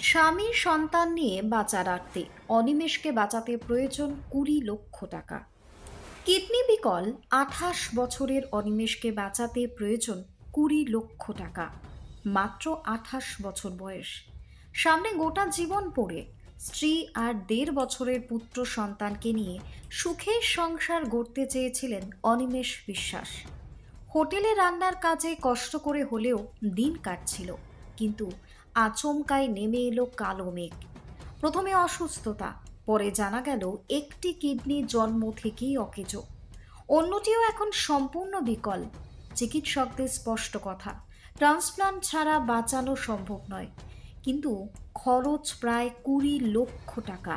স্বামী সন্তান নিয়ে বাঁচার আর্তে অনিমেষকে বাঁচাতে প্রয়োজন ২০ লক্ষ টাকা। কিডনি বিকল ২৮ বছরের অনিমেষকে বাঁচাতে প্রয়োজন ২০ লক্ষ টাকা। মাত্র ২৮ বছর বয়স, সামনে গোটা জীবন পড়ে স্ত্রী আর ১.৫ বছরের পুত্র সন্তানকে নিয়ে সুখের সংসার গড়তে চেয়েছিলেন অনিমেষ বিশ্বাস। হোটেলে রান্নার কাজে কষ্ট করে হলেও দিন কাটছিল, কিন্তু আচমকাই নেমে এলো কালো মেঘ। প্রথমে অসুস্থতা, পরে জানা গেল একটি কিডনি জন্ম থেকেই অকেজো, অন্যটিও এখন সম্পূর্ণ বিকল। চিকিৎসকদের স্পষ্ট কথা, ট্রান্সপ্লান্ট ছাড়া বাঁচানো সম্ভব নয়, কিন্তু খরচ প্রায় ২০ লক্ষ টাকা।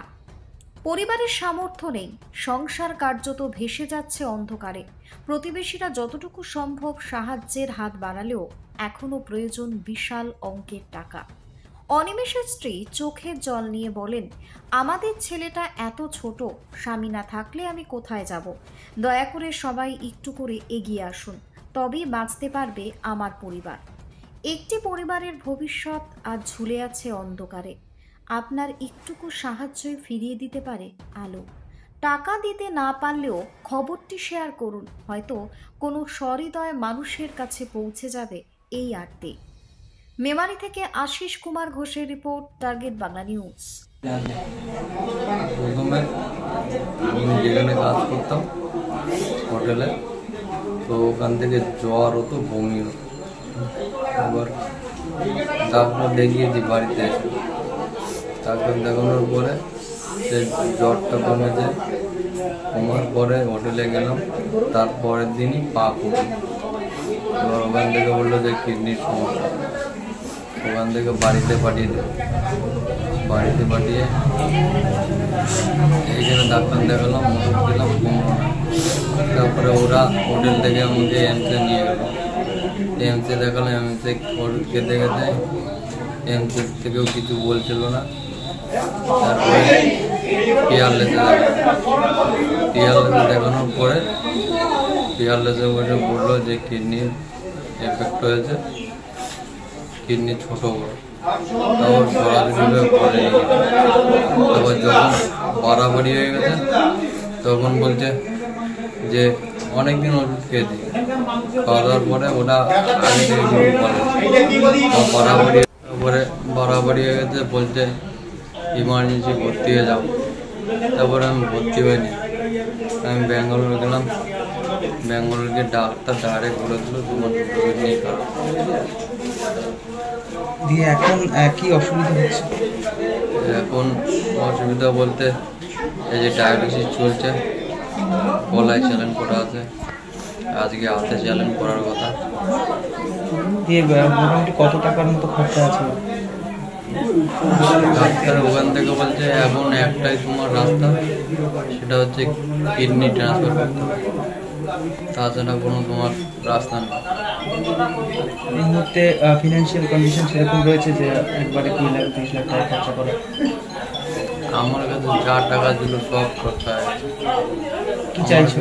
পরিবারের সামর্থ্য নেই, সংসার কার্যত ভেসে যাচ্ছে অন্ধকারে। প্রতিবেশীরা যতটুকু সম্ভব সাহায্যের হাত বাড়ালেও এখনও প্রয়োজন বিশাল অঙ্কের টাকা। অনিমেষের স্ত্রী চোখের জল নিয়ে বলেন, আমাদের ছেলেটা এত ছোট, স্বামী না থাকলে আমি কোথায় যাব? দয়া করে সবাই একটু করে এগিয়ে আসুন, তবেই বাঁচতে পারবে আমার পরিবার। একটি পরিবারের ভবিষ্যৎ আজ ঝুলে আছে অন্ধকারে। আপনার একটুকু সাহায্যই ফিরিয়ে দিতে পারে আলো। টাকা দিতে না পারলেও খবরটি শেয়ার করুন, হয়তো কোনো সহৃদয় মানুষের কাছে পৌঁছে যাবে এই আর্তে। মেমারি থেকে আশিস কুমার ঘোষের রিপোর্ট, টার্গেট বাংলা নিউজ। প্রথমে আমি যেখানে কাজ করতাম হোটেলে, তো ওখান থেকে জ্বর হতো, বমি হতো। এবার ডাক্তার দেখিয়েছি বাড়িতে এসে, ডাক্তার দেখানোর পরে সে জ্বরটা কমেছে। কমার পরে হোটেলে গেলাম, তারপরের দিনই পা কমে। এবার ওখান থেকে বললো যে কিডনির সমস্যা। ওখান থেকে বাড়িতে পাঠিয়ে দেবে, বাড়িতে পাঠিয়ে এইখানে ডাক্তার দেখালাম, ওষুধ দিলাম, কমলো না। তারপরে ওরা হোটেল থেকে আমাকে এমসে নিয়ে গেল, এমসে দেখালাম। এমসে ওষুধ খেতে খেতে এমসে থেকেও কিছু বলছিল না। তারপরে পিয়ারলেসে দেখানোর পরে পিয়ারলেসে বসে বললো যে কিডনির এফেক্ট হয়েছে, কিডনি ছোট বড়। তারপর সরাসরিভাবে করে নিয়ে গেছে। তারপর যখন বাড়াবাড়ি হয়ে গেছে তখন বলছে যে অনেকদিন ওষুধ খেয়েছি, খাওয়া দাওয়ার পরে ওটা আগে থেকে শুরু করে বাড়াবাড়ি হয়ে গেছে। বলছে ইমার্জেন্সি ভর্তি হয়ে যাও। তারপরে আমি ভর্তি হইনি, আমি ব্যাঙ্গালোর গেলাম। ব্যাঙ্গালোরকে ডাক্তার ডাইরেক্ট বলে দিল তোমার কিডনি খারাপ। দিয়ে এখন কি অসুবিধা হচ্ছে? এখন অসুবিধা বলতে এই যে ডায়াবেটিস চলছে, গলায় চ্যালেঞ্জ করা আছে, আজকে হাতে চ্যালেঞ্জ করার কথা। দিয়ে মোটামুটি কত টাকার মতো খরচা আছে? ডাক্তার ওখান থেকে বলছে এখন একটাই তোমার রাস্তা, সেটা হচ্ছে কিডনি ট্রান্সফার করতে হবে, তাছাড়া কোনো তোমার রাস্তা নেই। এই মুহূর্তে ফিনান্সিয়াল কন্ডিশন সেরকম রয়েছে যে একবারে ২ লাখ ৩০ লাখ টাকা খরচা করে? আমার কাছে যা টাকা ছিল সব খরচা হয়ে গেছে। কি চাইছো?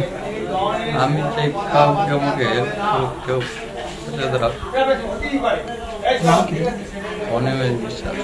আমি চাই কাউকে আমাকে কেউ অনিমেষ বিশ্বাস।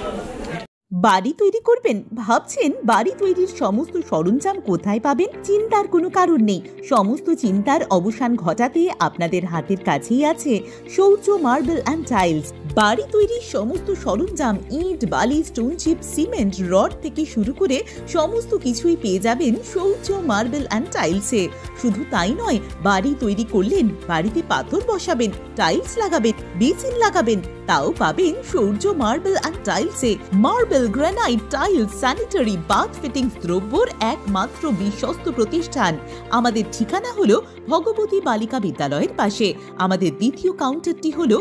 বাড়ি তৈরি করবেন? ভাবছেন বাড়ি তৈরির সমস্ত সরঞ্জাম কোথায় পাবেন? চিন্তার কোনো কারণ নেই। সমস্ত চিন্তার অবসান ঘটাতে আপনাদের হাতের কাছেই আছে শৌর্য মার্বেল অ্যান্ড টাইলস। বাড়ি তৈরির সমস্ত সরঞ্জাম, ইট, বালি, স্টোন চিপ, সিমেন্ট, রড থেকে শুরু করে সমস্ত কিছুই পেয়ে যাবেন শৌর্য মার্বেল অ্যান্ড টাইলসে। শুধু তাই নয়, বাড়ি তৈরি করলেন, বাড়িতে পাথর বসাবেন, টাইলস লাগাবেন, বেসিন লাগাবেন, তাও পাবেন শৌর্য মার্বেল অ্যান্ড টাইলসে। Marble, granite, tiles, sanitary, bath fittings দ্রব্যর একমাত্র বিশ্বস্ত প্রতিষ্ঠান। আমাদের ঠিকানা হলো ভগবতী বালিকা বিদ্যালয়ের পাশে। আমাদের দ্বিতীয় কাউন্টারটি হলো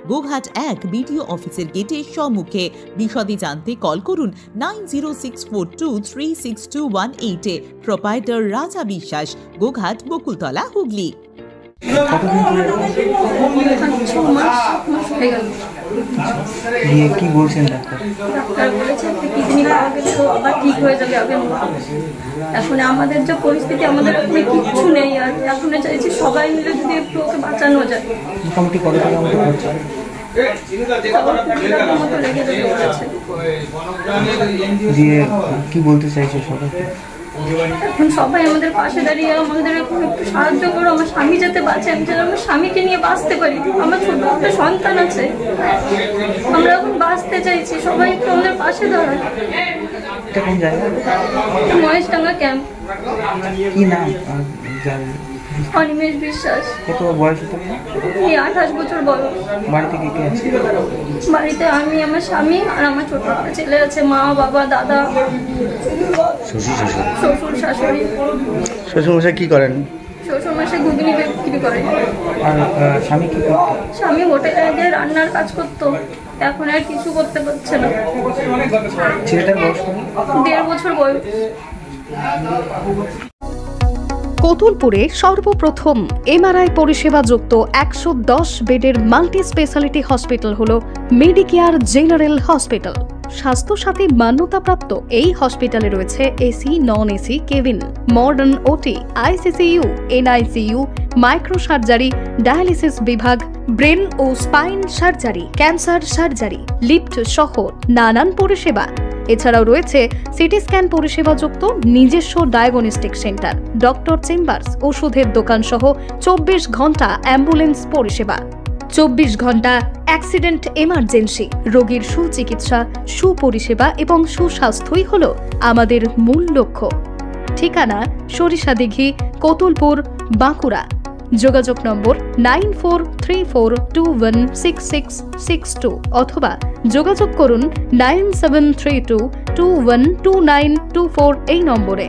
গোঘাট ১ বিডিও অফিসের গেটের সম্মুখে। বিশদে জানতে কল করুন 9064236218 প্রোপাইটার রাজা বিশ্বাস, গোঘাট, বকুলতলা, হুগলি। দিয়ে কি বলছেন ডাক্তার? ডাক্তার বলেছেন কিডনি পাওয়া গেলে আবার ঠিক হয়ে যাবে আগের মতো। এখন আমাদের যে পরিস্থিতি, আমাদের ওখানে কিচ্ছু নেই। আর এখন চাইছি সবাই মিলে যদি একটু ওকে বাঁচানো যায়। মোটামুটি কত টাকা মতো খরচা? মতো রেখে রেখে উঠেছে। দিয়ে কি বলতে চাইছো সবাইকে? এখন সবাই আমাদের পাশে দাঁড়িয়ে আমাদের একটু সাহায্য করো, আমার স্বামী যাতে বাঁচে, আমি যেন আমার স্বামীকে নিয়ে বাঁচতে পারি। আমার ছোট একটা সন্তান আছে, আমরা এখন বাঁচতে চাইছি, সবাই একটু আমাদের পাশে দাঁড়ায়। এটা কোন জায়গা? মহেশডাঙ্গা ক্যাম্প। কি নাম যার? অনিমেষ বিশ্বাস। কত বয়স হতে? এই 28 বছর বয়স। বাড়িতে কে কে আছে? বাড়িতে আমি, আমার স্বামী আর আমার ছোট একটা ছেলে আছে, মা বাবা দাদা শ্বশুর শাশুড়ি। শ্বশুরমশাই কি করেন? শ্বশুর মাসে ঘুগনি বিক্রি করে। আর স্বামী কি করতো? স্বামী হোটেলে গিয়ে রান্নার কাজ করতো, এখন আর কিছু করতে পারছে না। ছেলেটার বয়স কত? 1.5 বছর বয়স। কতুলপুরে সর্বপ্রথম এমআরআই পরিষেবা যুক্ত 110 বেডের মাল্টি স্পেশালিটি হসপিটাল হল মেডিকেয়ার জেনারেল হসপিটাল। স্বাস্থ্যসাথী মান্যতাপ্রাপ্ত এই হসপিটালে রয়েছে AC, non AC cabin, modern OT, ICCU, NICU, micro surgery, dialysis বিভাগ, ব্রেন ও spine surgery, cancer surgery, lift সহ নানান পরিষেবা। এছাড়াও রয়েছে সিটি স্ক্যান পরিষেবা যুক্ত নিজস্ব ডায়াগনস্টিক সেন্টার, ডক্টর চেম্বার্স, ওষুধের দোকান সহ 24 ঘন্টা অ্যাম্বুলেন্স পরিষেবা। 24 ঘন্টা অ্যাক্সিডেন্ট এমার্জেন্সি, রোগীর সুচিকিৎসা, সুপরিষেবা এবং সুস্বাস্থ্যই হল আমাদের মূল লক্ষ্য। ঠিকানা সরিষাদিঘি, কতুলপুর, বাঁকুড়া। যোগাযোগ নম্বর 9434216662 অথবা যোগাযোগ করুন 9732212924 এই নম্বরে।